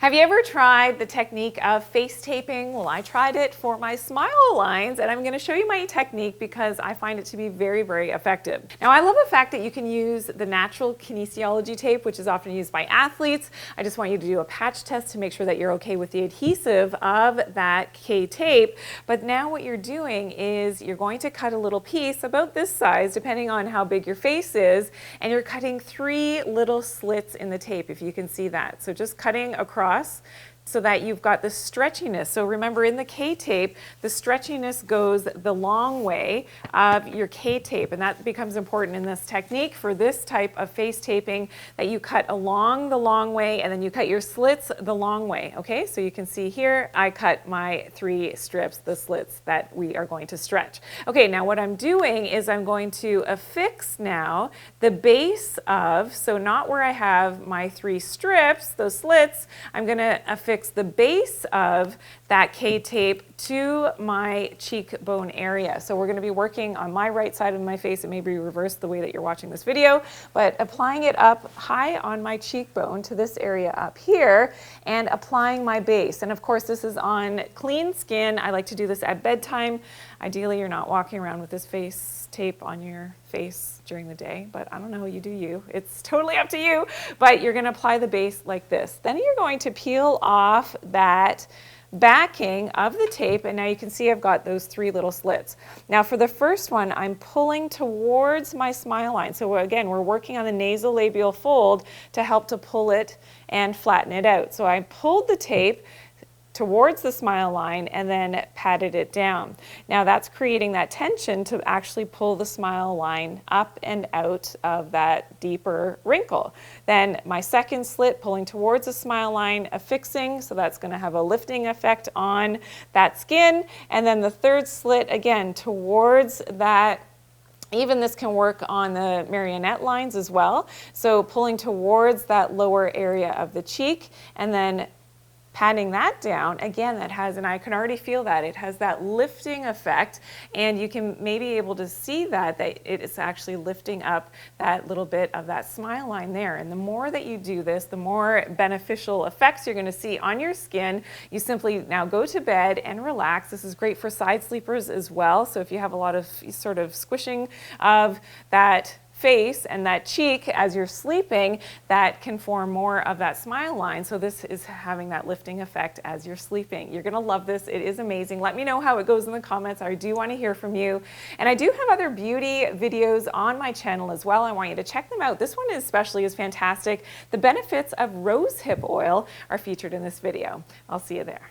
Have you ever tried the technique of face taping? Well, I tried it for my smile lines, and I'm going to show you my technique because I find it to be very, very effective. Now, I love the fact that you can use the natural kinesiology tape, which is often used by athletes. I just want you to do a patch test to make sure that you're okay with the adhesive of that K-tape. But now what you're doing is you're going to cut a little piece about this size, depending on how big your face is, and you're cutting 3 little slits in the tape, if you can see that. So just cutting across so that you've got the stretchiness. So remember, in the K-tape, the stretchiness goes the long way of your K-tape, and that becomes important in this technique for this type of face taping, that you cut along the long way and then you cut your slits the long way. Okay, so you can see here, I cut my 3 strips, the slits that we are going to stretch. Okay, now what I'm doing is I'm going to affix now the base of, so not where I have my 3 strips, those slits, I'm going to affix the base of that K-tape to my cheekbone area. So we're going to be working on my right side of my face. It may be reversed the way that you're watching this video, but applying it up high on my cheekbone to this area up here and applying my base. And of course, this is on clean skin. I like to do this at bedtime. Ideally, you're not walking around with this face tape on your face during the day, but I don't know, you do you. It's totally up to you, but you're going to apply the base like this. Then you're going to peel off that backing of the tape, and now you can see I've got those 3 little slits. Now for the first one, I'm pulling towards my smile line. So again, we're working on the nasolabial fold to help to pull it and flatten it out. So I pulled the tape towards the smile line and then patted it down. Now that's creating that tension to actually pull the smile line up and out of that deeper wrinkle. Then my second slit, pulling towards the smile line, affixing, so that's going to have a lifting effect on that skin. And then the third slit, again, towards that. Even this can work on the marionette lines as well. So pulling towards that lower area of the cheek and then patting that down, again, that has, and I can already feel that, it has that lifting effect, and you can maybe able to see that it is actually lifting up that little bit of that smile line there. And the more that you do this, the more beneficial effects you're going to see on your skin. You simply now go to bed and relax. This is great for side sleepers as well. So if you have a lot of sort of squishing of that face and that cheek as you're sleeping, that can form more of that smile line. So this is having that lifting effect as you're sleeping. You're gonna love this. It is amazing. Let me know how it goes in the comments. I do want to hear from you. And I do have other beauty videos on my channel as well. I want you to check them out. This one especially is fantastic. The benefits of rose hip oil are featured in this video. I'll see you there.